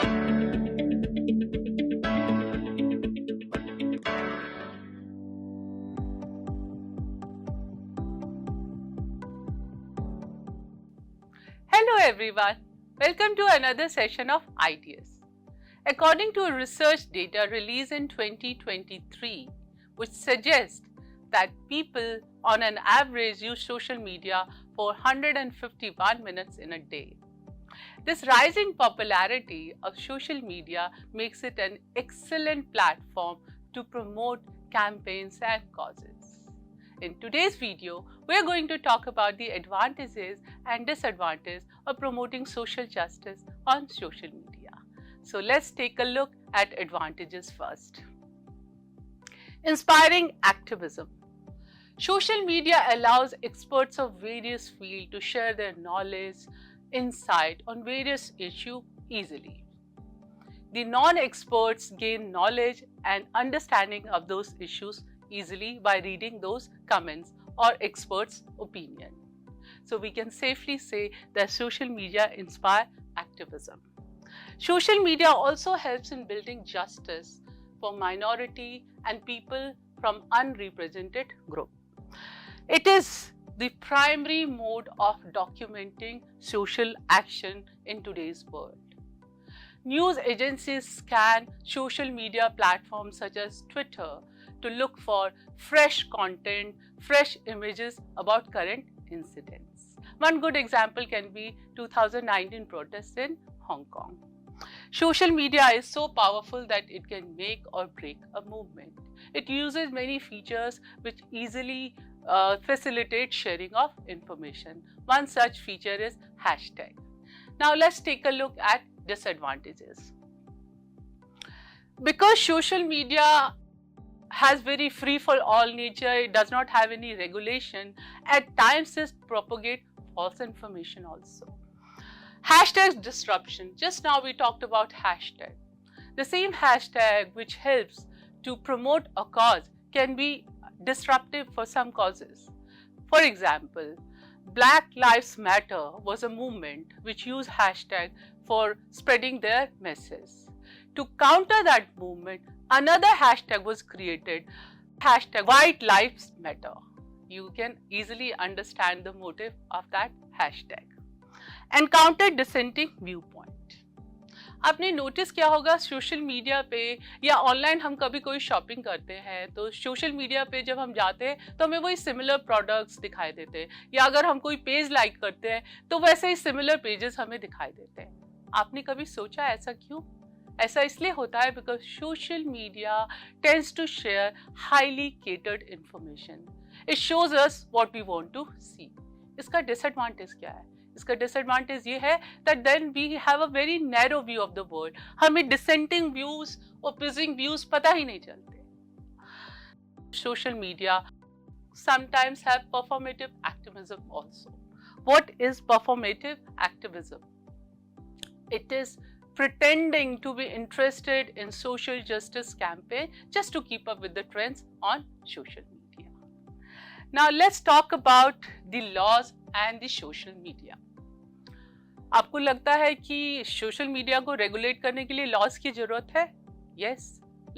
Hello everyone, welcome to another session of ITS. According to a research data released in 2023, which suggests that people on an average use social media for 151 minutes in a day. This rising popularity of social media makes it an excellent platform to promote campaigns and causes. In today's video, we are going to talk about the advantages and disadvantages of promoting social justice on social media. So let's take a look at advantages first. Inspiring activism. Social media allows experts of various fields to share their knowledge, insight on various issues easily. The non-experts gain knowledge and understanding of those issues easily by reading those comments or experts' opinion. So we can safely say that social media inspire activism. Social media also helps in building justice for minority and people from unrepresented group. It is the primary mode of documenting social action in today's world. News agencies scan social media platforms such as Twitter to look for fresh content, fresh images about current incidents. One good example can be 2019 protests in Hong Kong. Social media is so powerful that it can make or break a movement. It uses many features which easily facilitate sharing of information. One such feature is hashtag. Now let's take a look at disadvantages. Because social media has very free for all nature, it does not have any regulation, at times it propagates false information also. Hashtag disruption. Just now we talked about hashtag. The same hashtag which helps to promote a cause can be disruptive for some causes. For example, Black Lives Matter was a movement which used hashtag for spreading their message. To counter that movement, another hashtag was created, hashtag White Lives Matter. You can easily understand the motive of that hashtag. Encounter dissenting viewpoint. आपने notice किया होगा social media पे या online हम कभी कोई shopping करते हैं तो सोशल मीडिया पे जब हम जाते हैं तो हमें वही सिमिलर प्रोडक्ट्स दिखाई देते हैं, या अगर हम कोई पेज लाइक करते हैं तो वैसे ही सिमिलर पेजेस हमें दिखाई देते हैं. आपने कभी सोचा ऐसा क्यों? ऐसा इसलिए होता है because social media tends to share highly curated information. It shows us what we want to see. इसका डिसएडवांटेज क्या है? इसका डिसएडवांटेज ये है that then we have a very narrow view of the world. हमें डिसेंटिंग व्यूज, ओपोजिंग व्यूज पता ही नहीं चलते. Social media sometimes have performative activism also. What is performative activism? It is pretending to be interested in social justice campaign just to keep up with the trends on social media. Now let's talk about the laws and the social media. आपको लगता है कि social media को regulate करने के लिए laws की जरूरत है? Yes,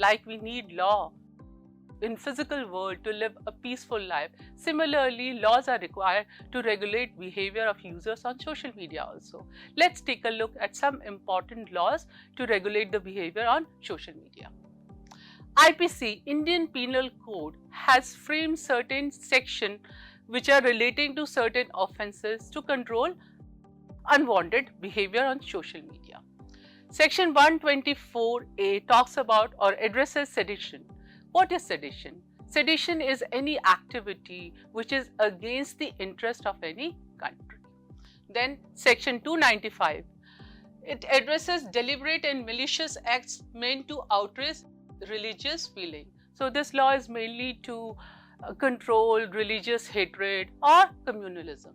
like we need law in physical world to live a peaceful life. Similarly, laws are required to regulate behavior of users on social media also. Let's take a look at some important laws to regulate the behavior on social media. IPC, Indian Penal Code, has framed certain sections which are relating to certain offences to control unwanted behavior on social media. Section 124A talks about or addresses sedition. What is sedition? Sedition is any activity which is against the interest of any country. Then Section 295, it addresses deliberate and malicious acts meant to outrage religious feeling. So this law is mainly to control religious hatred or communalism.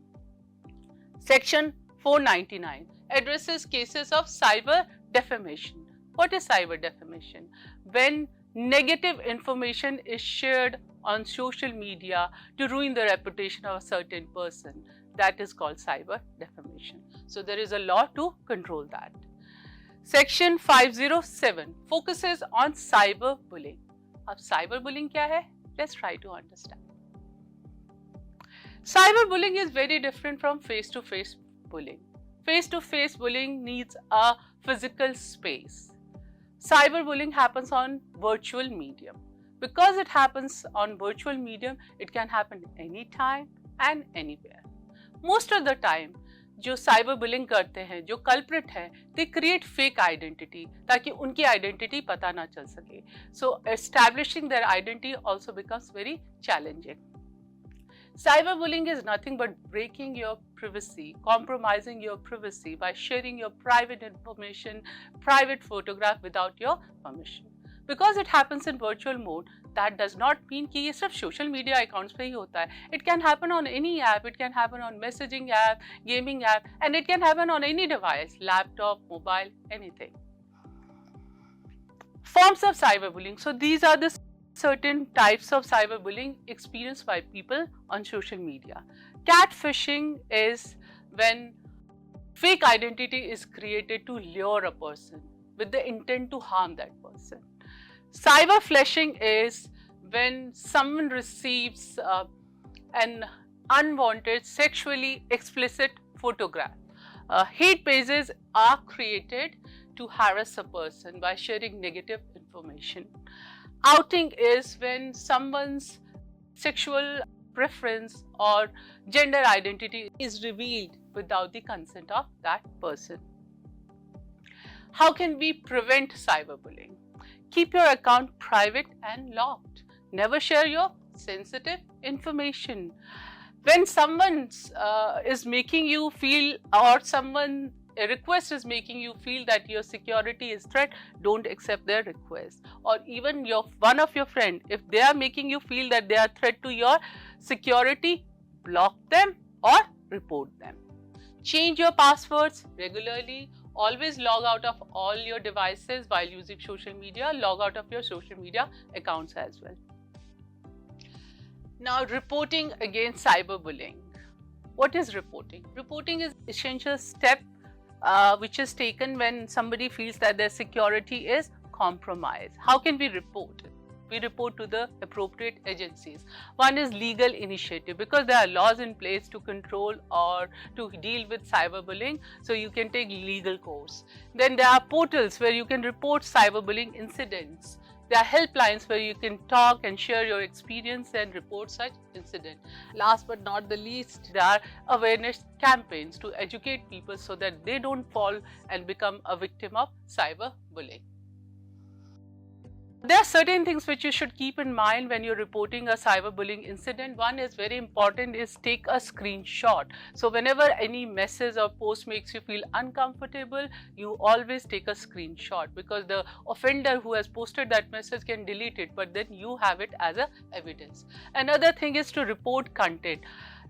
Section 499 addresses cases of cyber defamation. What is cyber defamation? When negative information is shared on social media to ruin the reputation of a certain person, that is called cyber defamation. So there is a law to control that. Section 507 focuses on cyberbullying. अब cyberbullying क्या है? Let's try to understand. Cyberbullying is very different from face-to-face bullying. Face-to-face bullying needs a physical space. Cyberbullying happens on virtual medium. Because it happens on virtual medium, it can happen anytime and anywhere. Most of the time, जो cyber bullying करते हैं, जो culprit है, they create fake identity ताकि उनकी identity पता ना चल सके. So establishing their identity also becomes very challenging. Cyberbullying is nothing but breaking your privacy, compromising your privacy by sharing your private information, private photograph without your permission. Because it happens in virtual mode, that does not mean कि ये सिर्फ social media accounts पे ही होता है. It can happen on any app, it can happen on messaging app, gaming app, and it can happen on any device, laptop, mobile, anything. Forms of cyberbullying. So these are the certain types of cyberbullying experienced by people on social media. Catfishing is when fake identity is created to lure a person with the intent to harm that person. Cyberfleshing is when someone receives an unwanted sexually explicit photograph. Hate pages are created to harass a person by sharing negative information. Outing is when someone's sexual preference or gender identity is revealed without the consent of that person. How can we prevent cyberbullying? Keep your account private and locked. Never share your sensitive information. When someone is making you feel, or a request is making you feel that your security is threat, don't accept their request. Or even one of your friend, if they are making you feel that they are threat to your security, block them or report them. Change your passwords regularly. Always log out of all your devices while using social media. Log out of your social media accounts as well. Now, reporting against cyberbullying. What is reporting? Reporting is an essential step which is taken when somebody feels that their security is compromised. How can we report? We report to the appropriate agencies. One is legal initiative, because there are laws in place to control or to deal with cyberbullying, so you can take legal course. Then there are portals where you can report cyberbullying incidents. There are helplines where you can talk and share your experience and report such incident. Last but not the least, there are awareness campaigns to educate people so that they don't fall and become a victim of cyberbullying. There are certain things which you should keep in mind when you're reporting a cyberbullying incident. One is very important, is take a screenshot. So whenever any message or post makes you feel uncomfortable, you always take a screenshot, because the offender who has posted that message can delete it, but then you have it as a evidence. Another thing is to report content.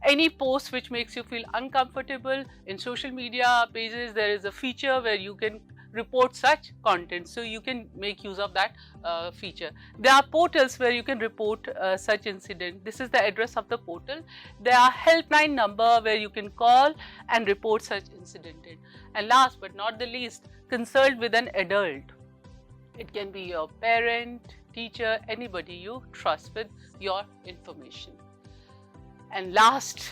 Any post which makes you feel uncomfortable, in social media pages there is a feature where you can report such content, so you can make use of that feature. There are portals where you can report such incident. This is the address of the portal. There are helpline number where you can call and report such incident. And last but not the least, consult with an adult. It can be your parent, teacher, anybody you trust with your information. And last,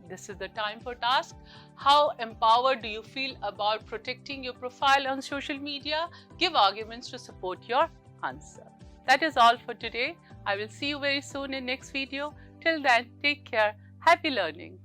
this is the time for task. How empowered do you feel about protecting your profile on social media? Give arguments to support your answer. That is all for today. I will see you very soon in next video. Till then, take care. Happy learning.